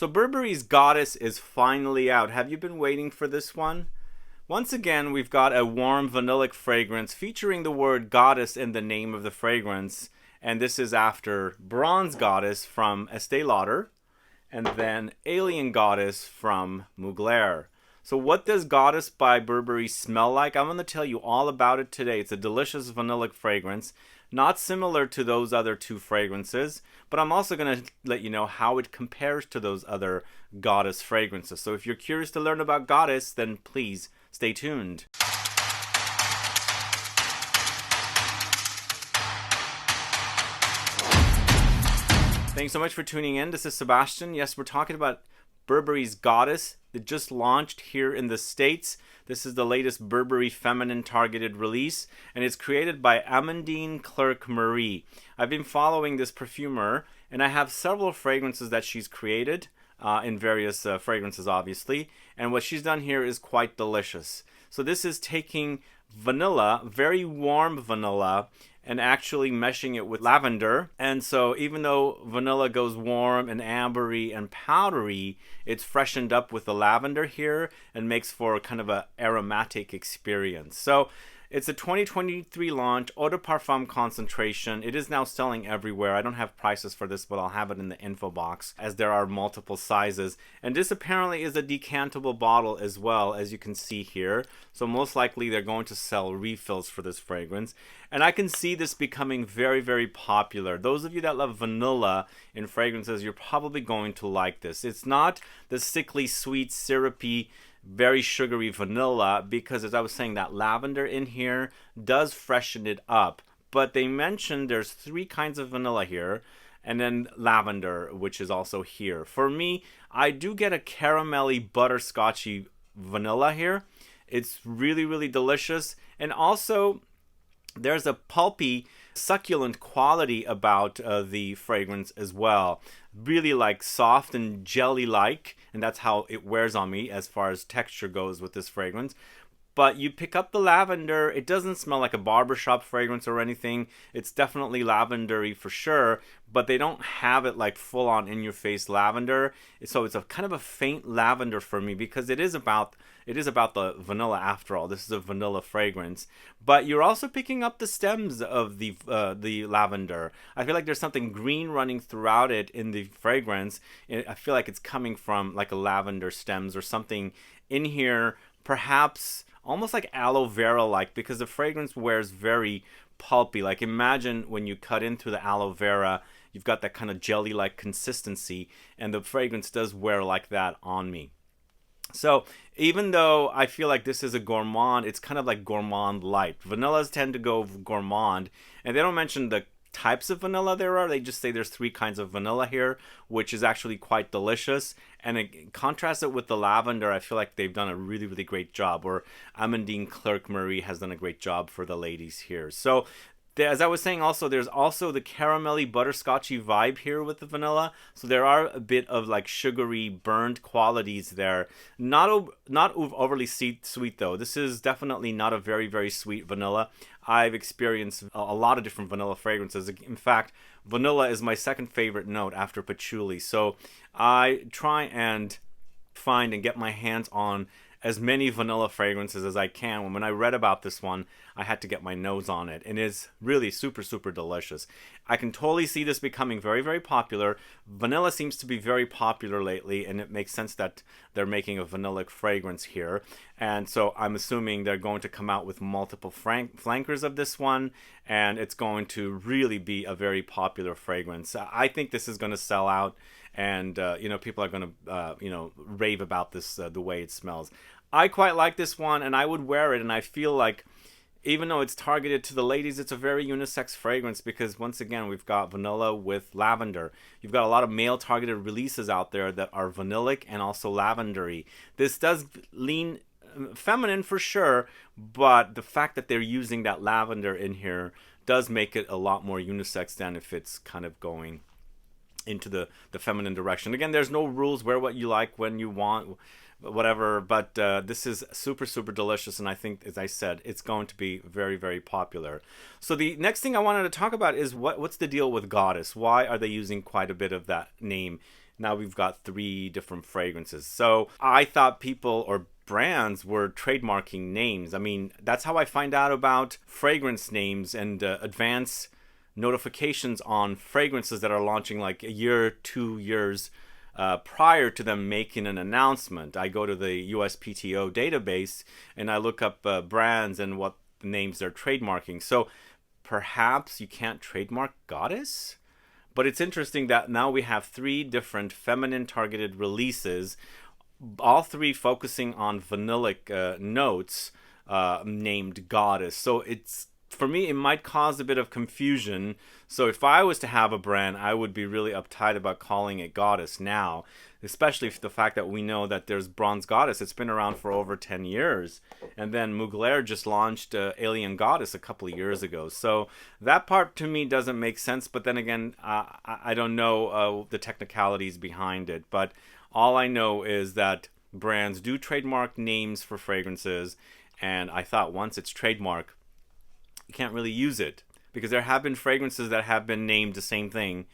So Burberry's Goddess is finally out. Have you been waiting for this one? Once again, we've got a warm vanillic fragrance featuring the word goddess in the name of the fragrance. And this is after Bronze Goddess from Estee Lauder, and then Alien Goddess from Mugler. So what does Goddess by Burberry smell like? I'm going to tell you all about it today. It's a delicious vanillic fragrance, not similar to those other two fragrances, but I'm also going to let you know how it compares to those other Goddess fragrances. So if you're curious to learn about Goddess, then please stay tuned. Thanks so much for tuning in. This is Sebastian. Yes, we're talking about Burberry's Goddess that just launched here in the States. This is the latest Burberry feminine targeted release, and it's created by Amandine Clerc-Marie. I've been following this perfumer, and I have several fragrances that she's created in various fragrances, obviously. And what she's done here is quite delicious. So this is taking vanilla, very warm vanilla, and actually meshing it with lavender. And so even though vanilla goes warm and ambery and powdery, it's freshened up with the lavender here and makes for kind of a aromatic experience. So it's a 2023 launch, eau de parfum concentration. It is now selling everywhere. I don't have prices for this, but I'll have it in the info box as there are multiple sizes. And this apparently is a decantable bottle as well, as you can see here. So most likely they're going to sell refills for this fragrance. And I can see this becoming very, very popular. Those of you that love vanilla in fragrances, you're probably going to like this. It's not the sickly, sweet, syrupy, very sugary vanilla, because as I was saying, that lavender in here does freshen it up. But they mentioned there's 3 kinds of vanilla here, and then lavender, which is also here. For me, I do get a caramelly, butterscotchy vanilla here. It's really, really delicious. And also, there's a pulpy, succulent quality about the fragrance as well. Really like soft and jelly-like, and that's how it wears on me as far as texture goes with this fragrance. But you pick up the lavender, it doesn't smell like a barbershop fragrance or anything. It's definitely lavendery for sure, but they don't have it like full on in your face lavender. So it's a kind of a faint lavender for me, because it is about the vanilla after all. This is a vanilla fragrance, but you're also picking up the stems of the lavender. I feel like there's something green running throughout it in the fragrance. I feel like it's coming from like a lavender stems or something in here, perhaps almost like aloe vera like, because the fragrance wears very pulpy. Like imagine when you cut into the aloe vera, you've got that kind of jelly like consistency, and the fragrance does wear like that on me. So even though I feel like this is a gourmand, it's kind of like gourmand light. Vanillas tend to go gourmand, and they don't mention the types of vanilla there are. They just say there's 3 kinds of vanilla here, which is actually quite delicious. And it contrasts it with the lavender. I feel like they've done a really, really great job, or Amandine Clerc-Marie has done a great job for the ladies here. So as I was saying, also there's also the caramelly butterscotchy vibe here with the vanilla. So there are a bit of like sugary burned qualities there. Not overly sweet though. This is definitely not a very, very sweet vanilla. I've experienced a lot of different vanilla fragrances. In fact, vanilla is my second favorite note after patchouli. So I try and find and get my hands on as many vanilla fragrances as I can. When I read about this one, I had to get my nose on it, and it's really super, super delicious. I can totally see this becoming very, very popular. Vanilla seems to be very popular lately, and it makes sense that they're making a vanillic fragrance here. And so I'm assuming they're going to come out with multiple flankers of this one, and it's going to really be a very popular fragrance. I think this is going to sell out, and people are going to rave about this, the way it smells. I quite like this one, and I would wear it, and I feel like even though it's targeted to the ladies, it's a very unisex fragrance, because once again, we've got vanilla with lavender. You've got a lot of male targeted releases out there that are vanillic and also lavendery. This does lean feminine for sure, but the fact that they're using that lavender in here does make it a lot more unisex than if it's kind of going into the feminine direction. Again, there's no rules. Wear what you like when you want, whatever, but this is super, super delicious, and I think, as I said, it's going to be very, very popular. So the next thing I wanted to talk about is what's the deal with Goddess? Why are they using quite a bit of that name now we've got 3 different fragrances. So I thought people or brands were trademarking names. I mean, that's how I find out about fragrance names and advance notifications on fragrances that are launching like a year, 2 years prior to them making an announcement. I go to the USPTO database and I look up brands and what names they're trademarking. So perhaps you can't trademark Goddess? But it's interesting that now we have 3 different feminine targeted releases, all 3 focusing on vanillic notes, named Goddess. So it's, for me, it might cause a bit of confusion. So if I was to have a brand, I would be really uptight about calling it Goddess now, especially if the fact that we know that there's Bronze Goddess. It's been around for over 10 years. And then Mugler just launched Alien Goddess a couple of years ago. So that part to me doesn't make sense. But then again, I don't know the technicalities behind it. But all I know is that brands do trademark names for fragrances. And I thought once it's trademarked, you can't really use it, because there have been fragrances that have been named the same thing,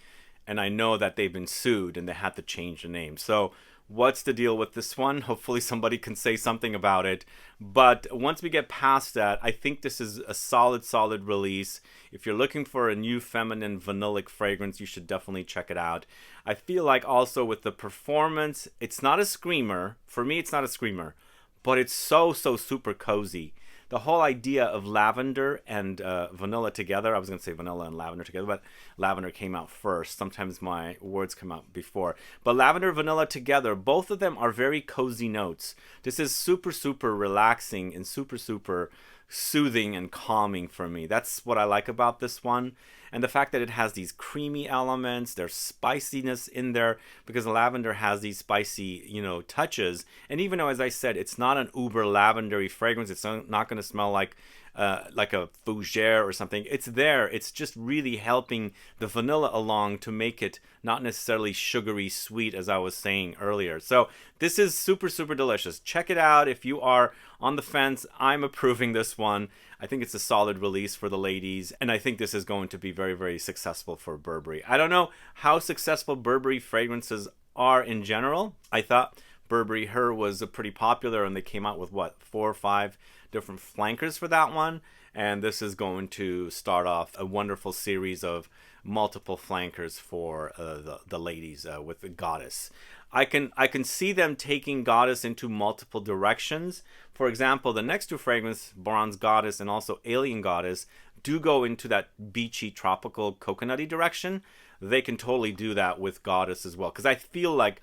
and I know that they've been sued and they had to change the name. So what's the deal with this one? Hopefully somebody can say something about it. But once we get past that, I think this is a solid release. If you're looking for a new feminine vanillic fragrance, you should definitely check it out. I feel like also with the performance, it's not a screamer. For me, it's not a screamer, but it's so super cozy. The whole idea of lavender and vanilla together, I was going to say vanilla and lavender together, but lavender came out first. Sometimes my words come out before. But lavender, vanilla together, both of them are very cozy notes. This is super relaxing and super soothing and calming for me. That's what I like about this one. And the fact that it has these creamy elements, there's spiciness in there, because lavender has these spicy, touches. And even though, as I said, it's not an uber lavendery fragrance, it's not going to smell like a fougere or something. It's there. It's just really helping the vanilla along to make it not necessarily sugary sweet, as I was saying earlier. So this is super delicious. Check it out if you are on the fence. I'm approving this one. I think it's a solid release for the ladies, and I think this is going to be very successful for Burberry. I don't know how successful Burberry fragrances are in general. I thought Burberry Her was pretty popular, and they came out with 4 or 5 different flankers for that one, and this is going to start off a wonderful series of multiple flankers for the ladies with the Goddess. I can see them taking Goddess into multiple directions. For example, the next 2 fragrances, Bronze Goddess and also Alien Goddess, do go into that beachy, tropical, coconutty direction. They can totally do that with Goddess as well, because I feel like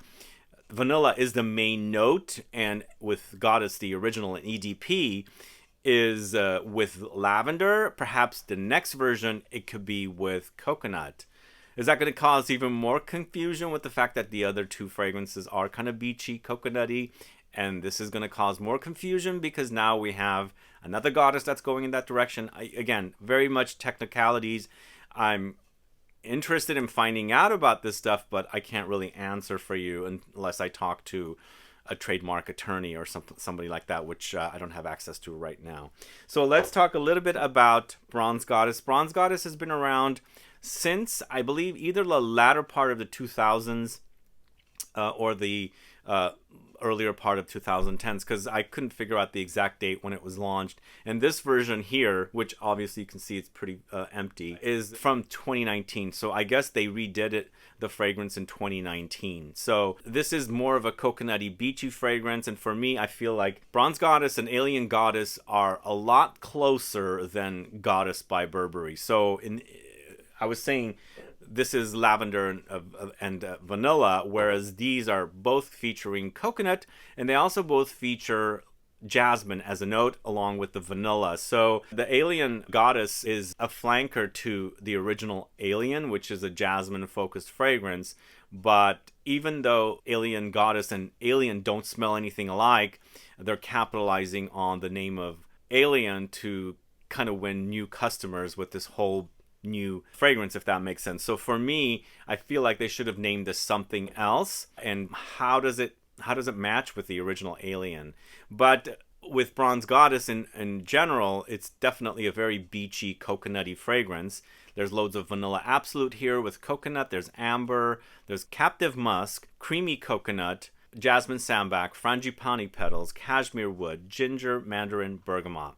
vanilla is the main note, and with Goddess, the original and EDP, is with lavender. Perhaps the next version, it could be with coconut. Is that going to cause even more confusion with the fact that the other 2 fragrances are kind of beachy, coconutty, and this is going to cause more confusion because now we have another Goddess that's going in that direction? Again, very much technicalities. I'm interested in finding out about this stuff, but I can't really answer for you unless I talk to a trademark attorney or somebody like that, which I don't have access to right now. So let's talk a little bit about Bronze Goddess. Bronze Goddess has been around since, I believe, either the latter part of the 2000s or the earlier part of 2010s, because I couldn't figure out the exact date when it was launched. And this version here, which obviously you can see it's pretty empty, is from 2019. So I guess they redid the fragrance in 2019. So this is more of a coconutty, beachy fragrance. And for me, I feel like Bronze Goddess and Alien Goddess are a lot closer than Goddess by Burberry. So I was saying this is lavender and vanilla, whereas these are both featuring coconut, and they also both feature jasmine as a note along with the vanilla. So the Alien Goddess is a flanker to the original Alien, which is a jasmine focused fragrance. But even though Alien Goddess and Alien don't smell anything alike, they're capitalizing on the name of Alien to kind of win new customers with this whole new fragrance, if that makes sense. So for me, I feel like they should have named this something else. And how does it match with the original Alien? But with Bronze Goddess in general, it's definitely a very beachy, coconutty fragrance. There's loads of vanilla absolute here with coconut. There's amber. There's captive musk, creamy coconut, jasmine sambac, frangipani petals, cashmere wood, ginger, mandarin, bergamot.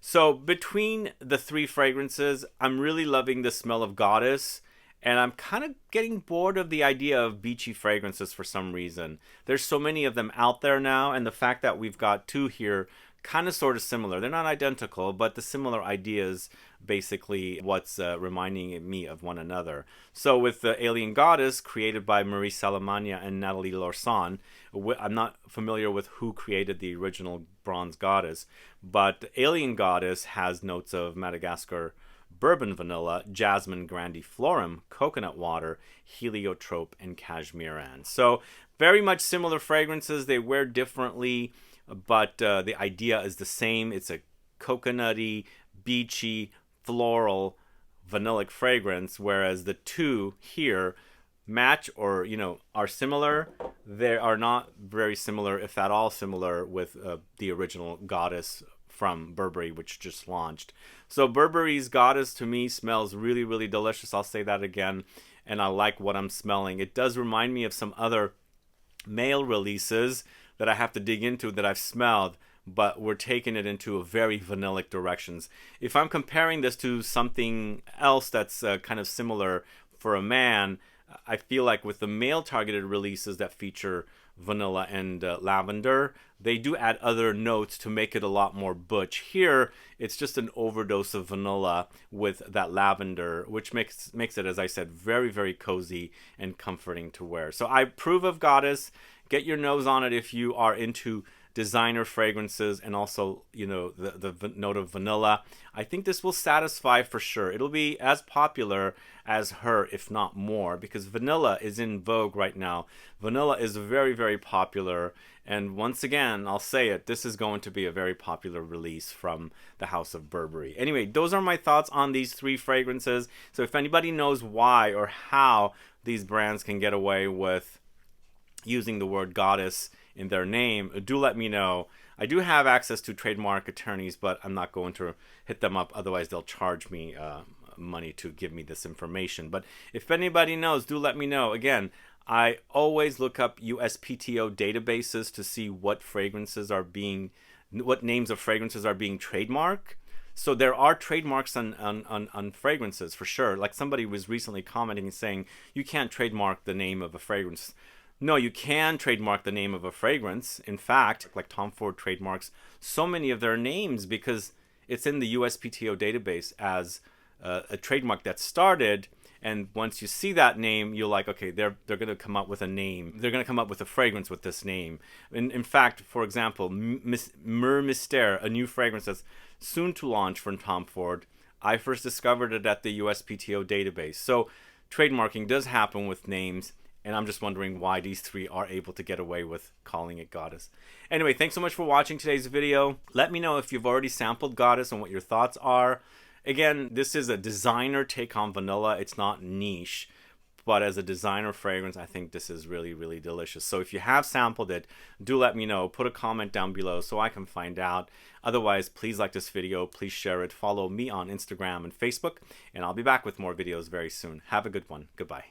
So between the three fragrances, I'm really loving the smell of Goddess. And I'm kind of getting bored of the idea of beachy fragrances for some reason. There's so many of them out there now, and the fact that we've got two here kind of sort of similar. They're not identical, but the similar ideas basically what's reminding me of one another. So with the Alien Goddess, created by Marie Salamagne and Nathalie Lorson, I'm not familiar with who created the original Bronze Goddess, but Alien Goddess has notes of Madagascar bourbon vanilla, jasmine, grandiflorum, coconut water, heliotrope, and cashmeran. So very much similar fragrances. They wear differently, but the idea is the same. It's a coconutty, beachy, floral, vanillic fragrance, whereas the two here match or, are similar. They are not very similar, if at all similar, with the original Goddess from Burberry, which just launched. So Burberry's Goddess to me smells really, really delicious. I'll say that again. And I like what I'm smelling. It does remind me of some other male releases that I have to dig into that I've smelled, but we're taking it into a very vanillic directions. If I'm comparing this to something else that's kind of similar for a man, I feel like with the male targeted releases that feature vanilla and lavender, they do add other notes to make it a lot more butch. Here, it's just an overdose of vanilla with that lavender, which makes it, as I said, very, very cozy and comforting to wear. So I approve of Goddess. Get your nose on it if you are into designer fragrances and also, the note of vanilla. I think this will satisfy for sure. It'll be as popular as her, if not more, because vanilla is in vogue right now. Vanilla is very, very popular. And once again, I'll say it, this is going to be a very popular release from the House of Burberry. Anyway, those are my thoughts on these three fragrances. So if anybody knows why or how these brands can get away with using the word Goddess in their name, do let me know. I do have access to trademark attorneys, but I'm not going to hit them up. Otherwise, they'll charge me money to give me this information. But if anybody knows, do let me know. Again, I always look up USPTO databases to see what names of fragrances are being trademarked. So there are trademarks on fragrances for sure. Like somebody was recently commenting and saying, you can't trademark the name of a fragrance. No, you can trademark the name of a fragrance. In fact, like Tom Ford trademarks so many of their names because it's in the USPTO database as a trademark that started. And once you see that name, you're like, okay, they're going to come up with a name. They're going to come up with a fragrance with this name. In fact, for example, Mur Mystère, a new fragrance that's soon to launch from Tom Ford. I first discovered it at the USPTO database. So trademarking does happen with names. And I'm just wondering why these three are able to get away with calling it Goddess. Anyway, thanks so much for watching today's video. Let me know if you've already sampled Goddess and what your thoughts are. Again, this is a designer take on vanilla. It's not niche. But as a designer fragrance, I think this is really, really delicious. So if you have sampled it, do let me know. Put a comment down below so I can find out. Otherwise, please like this video. Please share it. Follow me on Instagram and Facebook. And I'll be back with more videos very soon. Have a good one. Goodbye.